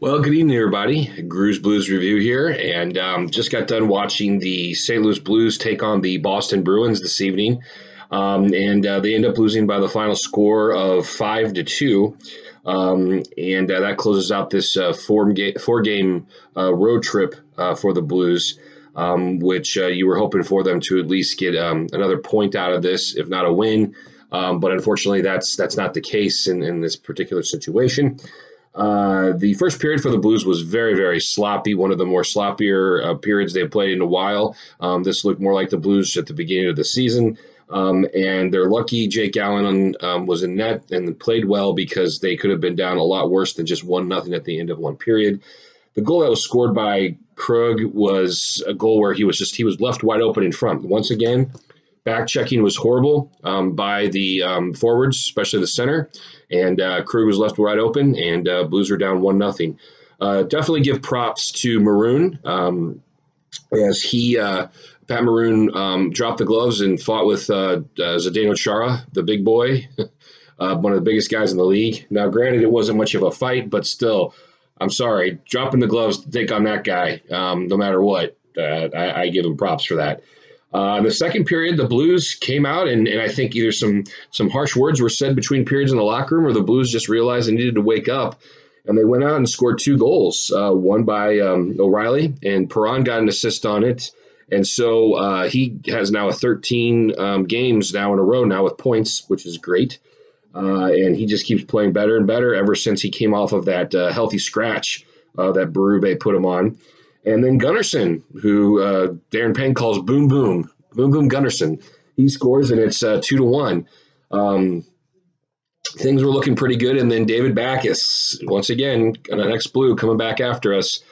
Well, good evening, everybody. Gru's Blues review here, and just got done watching the St. Louis Blues take on the Boston Bruins this evening, and they end up losing by the final score of 5-2, and that closes out this four-game road trip for the Blues, which you were hoping for them to at least get another point out of this, if not a win. But unfortunately, that's not the case in this particular situation. The first period for the Blues was very, very sloppy, one of the more sloppier periods they've played in a while. This looked more like the Blues at the beginning of the season. And they're lucky Jake Allen was in net and played well because they could have been down a lot worse than just 1-0 at the end of one period. The goal that was scored by Krug was a goal where he was left wide open in front. Once again, back checking was horrible by the forwards, especially the center, and Krug was left wide open, and Blues were down 1-0. Definitely give props to Maroon as Pat Maroon dropped the gloves and fought with Zdeno Chara, the big boy, one of the biggest guys in the league. Now, granted, it wasn't much of a fight, but still, I'm sorry, dropping the gloves to take on that guy, no matter what. I give him props for that. In the second period, the Blues came out, and I think either some harsh words were said between periods in the locker room, or the Blues just realized they needed to wake up, and they went out and scored two goals, one by O'Reilly, and Perron got an assist on it, and so he has now 13 games now in a row now with points, which is great, and he just keeps playing better and better ever since he came off of that healthy scratch that Berube put him on. And then Gunnarsson, who Darren Payne calls Boom Boom Gunnarsson, he scores, and it's 2-1. Things were looking pretty good, and then David Backes, once again, an ex-Blue coming back after us,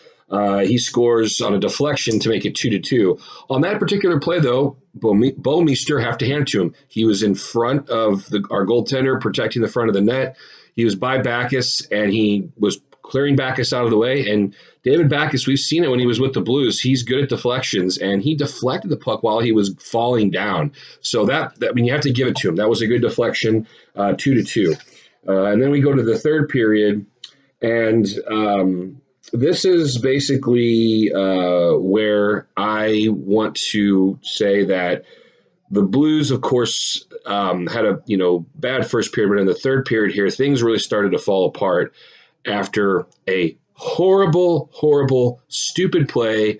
he scores on a deflection to make it 2-2. On that particular play, though, Bouwmeester, have to hand it to him. He was in front of our goaltender, protecting the front of the net. He was by Backes, and he was clearing Backes out of the way. And David Backes, we've seen it when he was with the Blues. He's good at deflections, and he deflected the puck while he was falling down. So you have to give it to him. That was a good deflection, 2-2. And then we go to the third period, and this is basically where I want to say that the Blues, of course, had a bad first period, but in the third period here, things really started to fall apart after a horrible, horrible, stupid play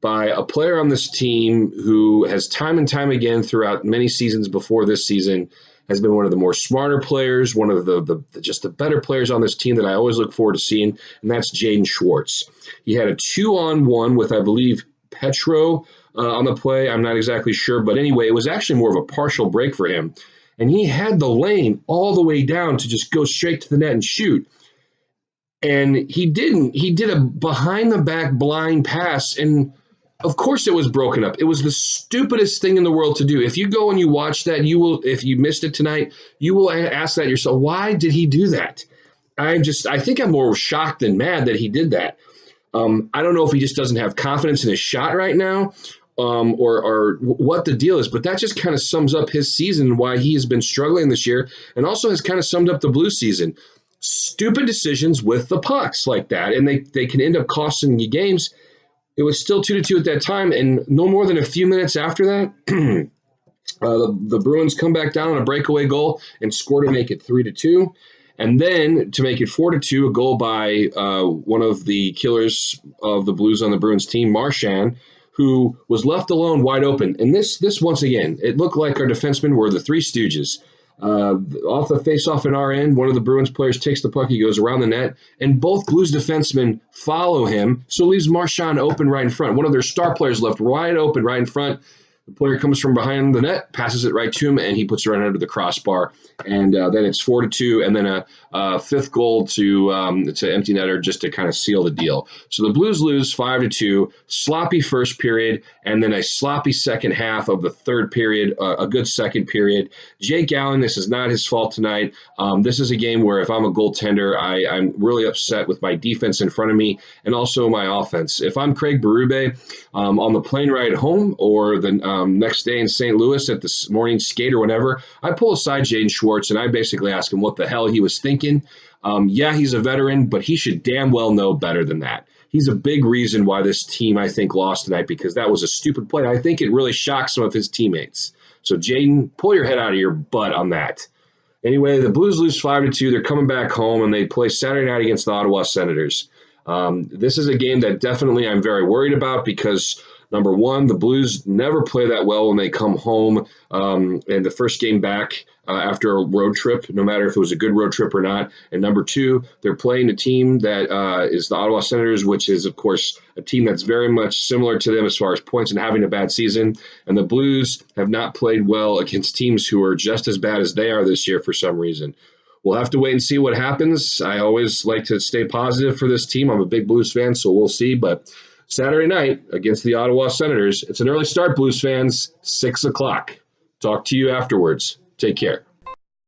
by a player on this team who has time and time again throughout many seasons before this season has been one of the more smarter players, one of the better players on this team that I always look forward to seeing, and that's JADEN SCHWARTZ. He had a 2-on-1 with, I believe, Petro on the play. I'm not exactly sure, but anyway, it was actually more of a partial break for him, and he had the lane all the way down to just go straight to the net and shoot. And he didn't. He did a behind-the-back blind pass, and of course it was broken up. It was the stupidest thing in the world to do. If you go and you watch that, if you missed it tonight, you will ask that yourself, why did he do that? I think I'm more shocked than mad that he did that. I don't know if he just doesn't have confidence in his shot right now, or what the deal is, but that just kind of sums up his season, why he has been struggling this year, and also has kind of summed up the Blues season. Stupid decisions with the pucks like that, and they can end up costing you games. It was still 2-2 at that time, and no more than a few minutes after that, the Bruins come back down on a breakaway goal and score to make it 3-2. And then to make it 4-2, a goal by one of the killers of the Blues on the Bruins team, Marchand, who was left alone wide open. And this once again, it looked like our defensemen were the Three Stooges. Off the face-off in our end, one of the Bruins players takes the puck, he goes around the net, and both Blues defensemen follow him, so leaves Marchand open right in front. One of their star players left wide open right in front. The player comes from behind the net, passes it right to him, and he puts it right under the crossbar. And then it's 4-2, and then a fifth goal to empty netter just to kind of seal the deal. So the Blues lose 5-2, sloppy first period, and then a sloppy second half of the third period, a good second period. Jake Allen, this is not his fault tonight. This is a game where if I'm a goaltender, I'm really upset with my defense in front of me and also my offense. If I'm Craig Berube on the plane ride home or the next day in St. Louis at the morning skate or whatever, I pull aside JADEN SCHWARTZ and I basically ask him what the hell he was thinking. Yeah, he's a veteran, but he should damn well know better than that. He's a big reason why this team, I think, lost tonight, because that was a stupid play. I think it really shocked some of his teammates. So, Jaden, pull your head out of your butt on that. Anyway, the Blues lose 5-2. They're coming back home, and they play Saturday night against the Ottawa Senators. This is a game that definitely I'm very worried about because, number one, the Blues never play that well when they come home and the first game back after a road trip, no matter if it was a good road trip or not. And number two, they're playing a team that is the Ottawa Senators, which is, of course, a team that's very much similar to them as far as points and having a bad season. And the Blues have not played well against teams who are just as bad as they are this year for some reason. We'll have to wait and see what happens. I always like to stay positive for this team. I'm a big Blues fan, so we'll see. But Saturday night against the Ottawa Senators, it's an early start, Blues fans, 6 o'clock. Talk to you afterwards. Take care.